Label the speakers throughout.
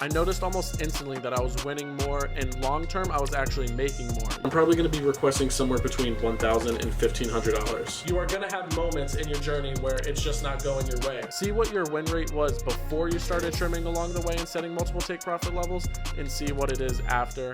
Speaker 1: I noticed almost instantly that I was winning more, and long term I was actually making more.
Speaker 2: I'm probably going to be requesting somewhere between $1,000 and $1,500.
Speaker 1: You are going to have moments in your journey where it's just not going your way. See what your win rate was before you started trimming along the way and setting multiple take profit levels, and see what it is after.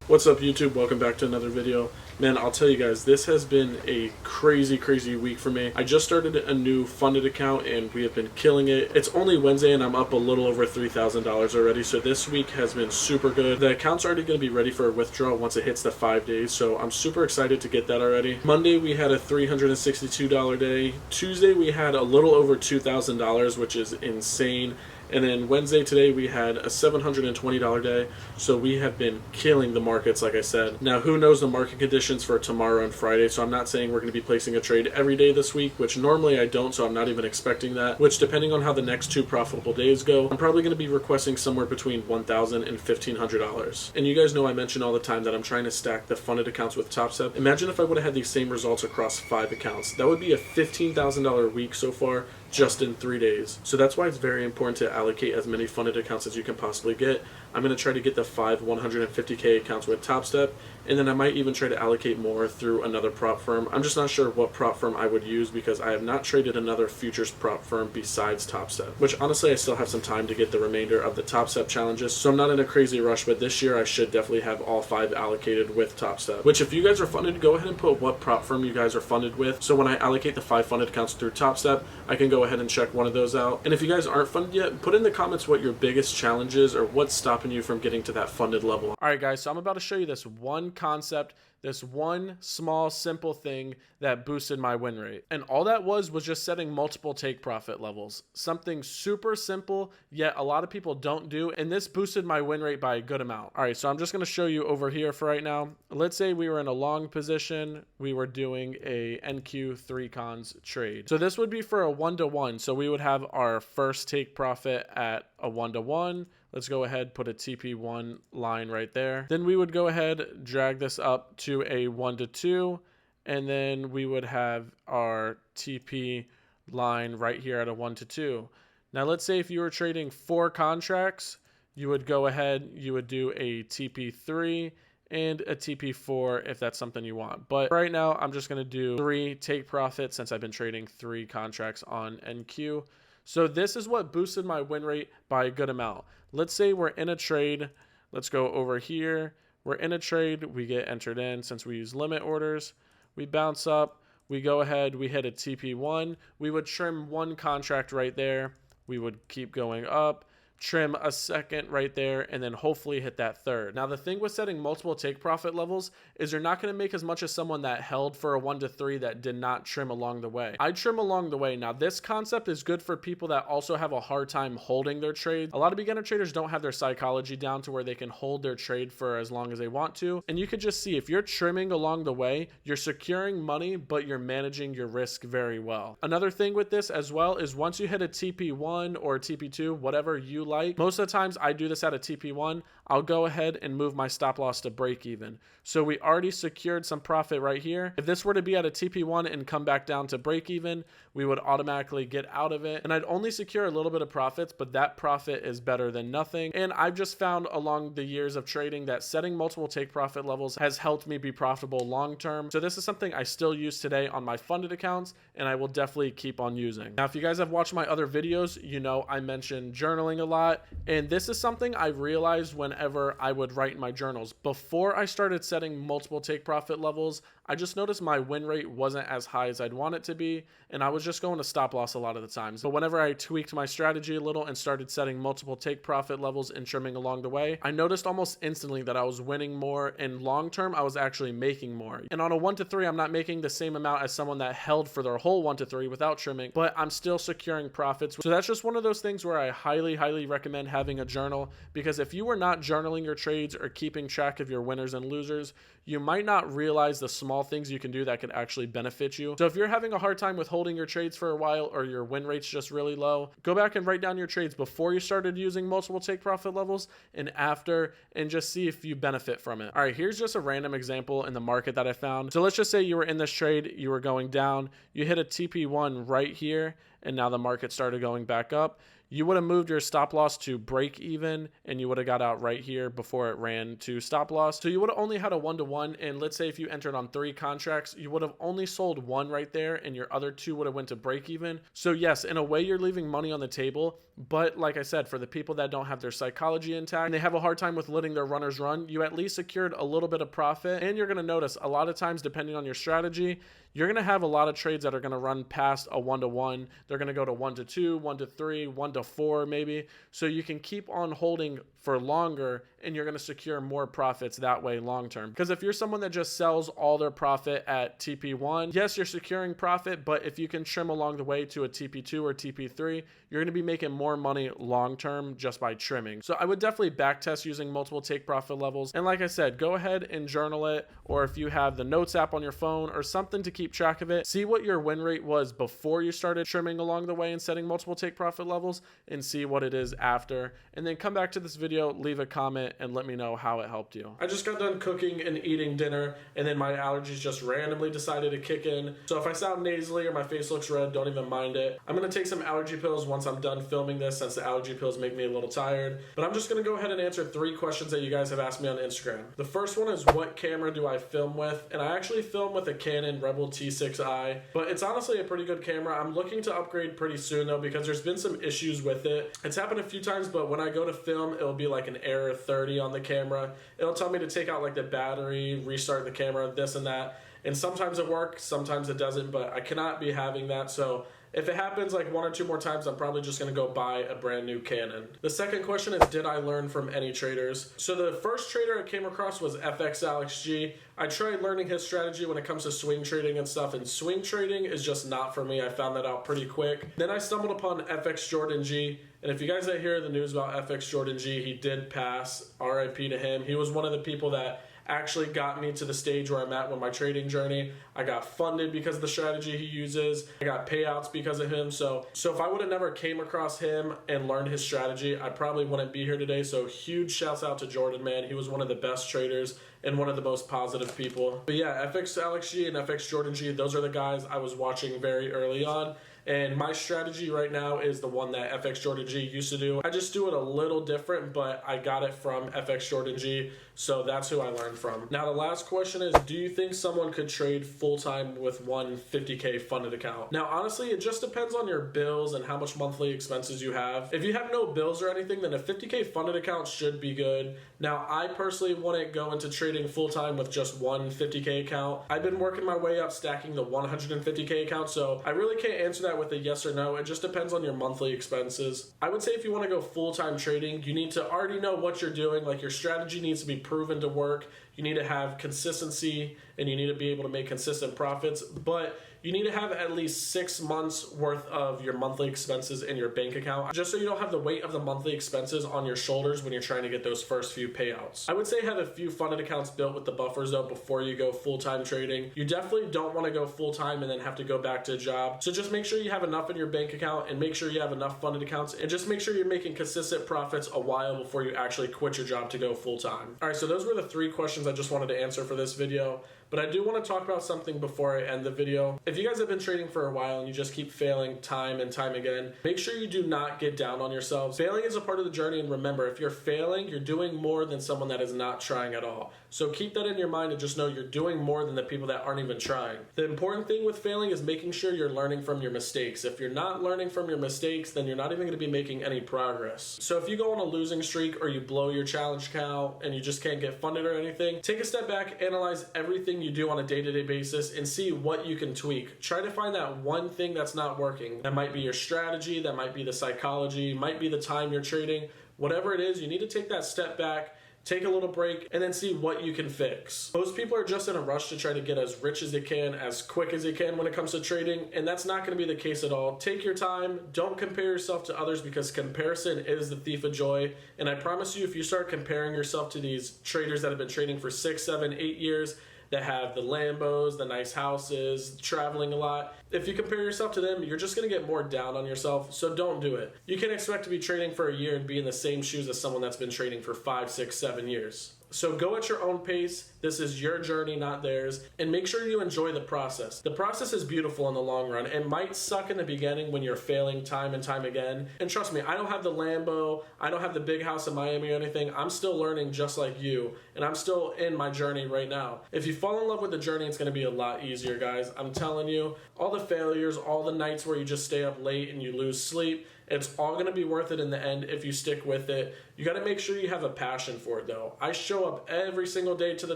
Speaker 2: What's up, YouTube? Welcome back to another video. Man, I'll tell you guys, this has been a crazy week for me. I just started a new funded account and we have been killing it. It's only Wednesday and I'm up a little over $3,000 already, so this week has been super good. The account's already going to be ready for a withdrawal once it hits the 5 days, so I'm super excited to get that already. Monday we had a $362 day. Tuesday we had a little over $2,000, which is insane. And then Wednesday today we had a $720 day, so we have been killing the markets, like I said. Now, who knows the market conditions for tomorrow and Friday, so I'm not saying we're going to be placing a trade every day this week, which normally I don't, so I'm not even expecting that, which depending on how the next two profitable days go, I'm probably going to be requesting somewhere between $1,000 and $1,500. And you guys know I mention all the time that I'm trying to stack the funded accounts with TopStep. Imagine if I would have had these same results across 5 accounts. That would be a $15,000 week so far, just in 3 days. So that's why it's very important to allocate as many funded accounts as you can possibly get. I'm going to try to get the 5 150K accounts with TopStep, and then I might even try to allocate more through another prop firm. I'm just not sure what prop firm I would use because I have not traded another futures prop firm besides TopStep, which honestly I still have some time to get the remainder of the TopStep challenges, so I'm not in a crazy rush, but this year I should definitely have all 5 allocated with TopStep, which if you guys are funded, go ahead and put what prop firm you guys are funded with, so when I allocate the 5 funded accounts through TopStep, I can go ahead and check one of those out. And if you guys aren't funded yet, put in the comments what your biggest challenge is or what's stopping you from getting to that funded level.
Speaker 1: Alright guys, so I'm about to show you this one concept, this one small simple thing that boosted my win rate. And all that was just setting multiple take profit levels. Something super simple, yet a lot of people don't do, and this boosted my win rate by a good amount. Alright, so I'm just going to show you over here for right now. Let's say we were in a long position, we were doing a NQ3 cons trade. So this would be for a 1-to-1, so we would have our first take profit at a 1-to-1. Let's go ahead, put a TP1 line right there. Then we would go ahead, drag this up to a 1-to-2, and then we would have our TP line right here at a 1-to-2. Now let's say if you were trading 4 contracts, you would go ahead, you would do a TP3 and a TP4 if that's something you want. But right now I'm just going to do 3 take profit since I've been trading 3 contracts on NQ. So this is what boosted my win rate by a good amount. Let's say we're in a trade. Let's go over here. We're in a trade. We get entered in since we use limit orders. We bounce up. We go ahead. We hit a TP1. We would trim 1 contract right there. We would keep going up, trim a second right there, and then hopefully hit that third. Now the thing with setting multiple take profit levels is you're not going to make as much as someone that held for a 1-to-3 that did not trim along the way. I trim along the way. Now this concept is good for people that also have a hard time holding their trade. A lot of beginner traders don't have their psychology down to where they can hold their trade for as long as they want to, and you could just see if you're trimming along the way, you're securing money, but you're managing your risk very well. Another thing with this as well is once you hit a TP1 or a TP2, whatever you like. Most of the times I do this at a TP1, I'll go ahead and move my stop loss to break even. So we already secured some profit right here. If this were to be at a TP1 and come back down to break even, we would automatically get out of it. And I'd only secure a little bit of profits, but that profit is better than nothing. And I've just found along the years of trading that setting multiple take profit levels has helped me be profitable long term. So this is something I still use today on my funded accounts, and I will definitely keep on using. Now, if you guys have watched my other videos, you know I mentioned journaling a lot. And this is something I realized whenever I would write in my journals. Before I started setting multiple take profit levels, I just noticed my win rate wasn't as high as I'd want it to be, and I was just going to stop loss a lot of the times. But whenever I tweaked my strategy a little and started setting multiple take profit levels and trimming along the way, I noticed almost instantly that I was winning more, and long term I was actually making more. And on a 1-to-3, I'm not making the same amount as someone that held for their whole 1-to-3 without trimming, but I'm still securing profits. So that's just one of those things where I highly recommend having a journal, because if you were not journaling your trades or keeping track of your winners and losers, you might not realize the small small things you can do that could actually benefit you. So if you're having a hard time with holding your trades for a while, or your win rate's just really low, go back and write down your trades before you started using multiple take profit levels and after, and just see if you benefit from it. All right, here's just a random example in the market that I found. So let's just say you were in this trade, you were going down, you hit a TP1 right here, and now the market started going back up. You would have moved your stop loss to break even, and you would have got out right here before it ran to stop loss. So you would have only had a 1-to-1, and let's say if you entered on 3 contracts, you would have only sold 1 right there, and your other 2 would have went to break even. So yes, in a way you're leaving money on the table, but like I said, for the people that don't have their psychology intact and they have a hard time with letting their runners run, you at least secured a little bit of profit. And you're going to notice a lot of times, depending on your strategy, you're going to have a lot of trades that are going to run past a 1-to-1. They're going to go to 1-to-2, 1-to-3, 1-to-4 maybe. So you can keep on holding for longer, and you're going to secure more profits that way long term. Because if you're someone that just sells all their profit at TP1, yes, you're securing profit, but if you can trim along the way to a TP2 or TP3, you're going to be making more money long term just by trimming. So I would definitely backtest using multiple take profit levels. And like I said, go ahead and journal it, or if you have the notes app on your phone or something to keep track of it, see what your win rate was before you started trimming along the way and setting multiple take profit levels, and see what it is after. And then come back to this video, leave a comment, and let me know how it helped you. I just got done cooking and eating dinner, and then my allergies just randomly decided to kick in. So if I sound nasally or my face looks red, don't even mind it. I'm going to take some allergy pills once I'm done filming this, since the allergy pills make me a little tired. But I'm just going to go ahead and answer 3 questions that you guys have asked me on Instagram. The first one is, what camera do I film with? And I actually film with a Canon Rebel T6i, but it's honestly a pretty good camera. I'm looking to upgrade pretty soon though, because there's been some issues with it. It's happened a few times, but when I go to film, it'll be like an error 30 on the camera. It'll tell me to take out like the battery, restart the camera, this and that. And sometimes it works, sometimes it doesn't, but I cannot be having that. So if it happens like 1 or 2 more times, I'm probably just going to go buy a brand new Canon. The second question is, did I learn from any traders? So the first trader I came across was FX Alex G. I tried learning his strategy when it comes to swing trading and stuff, and swing trading is just not for me. I found that out pretty quick. Then I stumbled upon FX Jordan G. And if you guys that hear the news about FX Jordan G, he did pass. RIP to him. He was one of the people that actually got me to the stage where I'm at with my trading journey. I got funded because of the strategy he uses. I got payouts because of him. So if I would have never came across him and learned his strategy, I probably wouldn't be here today. So huge shouts out to Jordan, man. He was one of the best traders and one of the most positive people. But yeah, FX Alex G and FX Jordan G, those are the guys I was watching very early on. And my strategy right now is the one that FX Jordan G used to do. I just do it a little different, but I got it from FX Jordan G, so that's who I learned from. Now the last question is, do you think someone could trade full-time with one 50K funded account? Now honestly, it just depends on your bills and how much monthly expenses you have. If you have no bills or anything, then a 50K funded account should be good. Now I personally wouldn't go into trading full-time with just one 50K account. I've been working my way up, stacking the 150K account, so I really can't answer that with a yes or no. It just depends on your monthly expenses. I would say if you want to go full-time trading, you need to already know what you're doing. Like, your strategy needs to be proven to work. You need to have consistency, and you need to be able to make consistent profits, but you need to have at least 6 months worth of your monthly expenses in your bank account, just so you don't have the weight of the monthly expenses on your shoulders when you're trying to get those first few payouts. I would say have a few funded accounts built with the buffers though before you go full-time trading. You definitely don't want to go full-time and then have to go back to a job. So just make sure you have enough in your bank account, and make sure you have enough funded accounts, and just make sure you're making consistent profits a while before you actually quit your job to go full-time. All right, so those were the 3 questions I just wanted to answer for this video. But I do want to talk about something before I end the video. If you guys have been trading for a while and you just keep failing time and time again, make sure you do not get down on yourselves. Failing is a part of the journey, and remember, if you're failing, you're doing more than someone that is not trying at all. So keep that in your mind and just know you're doing more than the people that aren't even trying. The important thing with failing is making sure you're learning from your mistakes. If you're not learning from your mistakes, then you're not even going to be making any progress. So if you go on a losing streak, or you blow your challenge account and you just can't get funded or anything, take a step back, analyze everything you do on a day-to-day basis, and see what you can tweak. Try to find that one thing that's not working. That might be your strategy, that might be the psychology, might be the time you're trading. Whatever it is, you need to take that step back, take a little break, and then see what you can fix. Most people are just in a rush to try to get as rich as they can, as quick as they can when it comes to trading, and that's not going to be the case at all. Take your time. Don't compare yourself to others, because comparison is the thief of joy. And I promise you, if you start comparing yourself to these traders that have been trading for 6, 7, 8 years, that have the Lambos, the nice houses, traveling a lot. If you compare yourself to them, you're just going to get more down on yourself, so don't do it. You can expect to be trading for a year and be in the same shoes as someone that's been trading for 5, 6, 7 years. So go at your own pace. This is your journey, not theirs. And make sure you enjoy the process. The process is beautiful in the long run. It might suck in the beginning when you're failing time and time again. And trust me, I don't have the Lambo. I don't have the big house in Miami or anything. I'm still learning just like you. And I'm still in my journey right now. If you fall in love with the journey, it's going to be a lot easier, guys. I'm telling you, all the failures, all the nights where you just stay up late and you lose sleep, it's all going to be worth it in the end if you stick with it. You got to make sure you have a passion for it, though. I show up every single day to the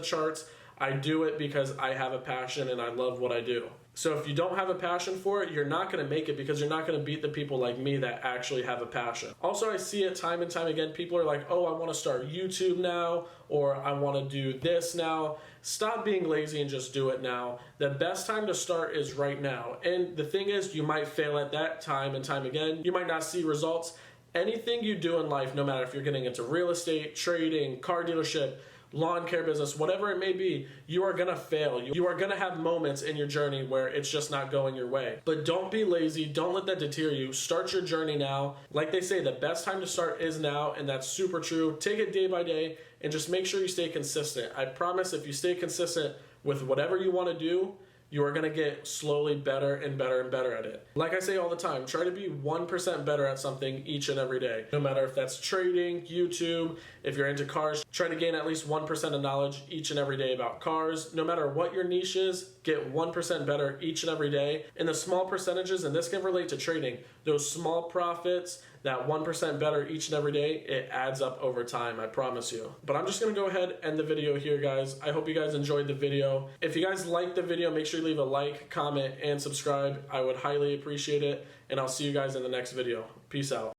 Speaker 1: charts. I do it because I have a passion and I love what I do. So if you don't have a passion for it, you're not going to make it because you're not going to beat the people like me that actually have a passion. Also, I see it time and time again. People are like, oh, I want to start YouTube now, or I want to do this now. Stop being lazy and just do it now. The best time to start is right now. And the thing is, you might fail at that time and time again. You might not see results. Anything you do in life, no matter if you're getting into real estate, trading, car dealership, lawn care business, whatever it may be, you are going to fail. You are going to have moments in your journey where it's just not going your way. But don't be lazy. Don't let that deter you. Start your journey now. Like they say, the best time to start is now, and that's super true. Take it day by day and just make sure you stay consistent. I promise if you stay consistent with whatever you want to do, you are going to get slowly better and better and better at it. Like I say all the time, try to be 1% better at something each and every day. No matter if that's trading, YouTube, if you're into cars, try to gain at least 1% of knowledge each and every day about cars. No matter what your niche is, get 1% better each and every day. And the small percentages, and this can relate to trading, those small profits, that 1% better each and every day, it adds up over time, I promise you. But I'm just gonna go ahead and end the video here, guys. I hope you guys enjoyed the video. If you guys liked the video, make sure you leave a like, comment, and subscribe. I would highly appreciate it, and I'll see you guys in the next video. Peace out.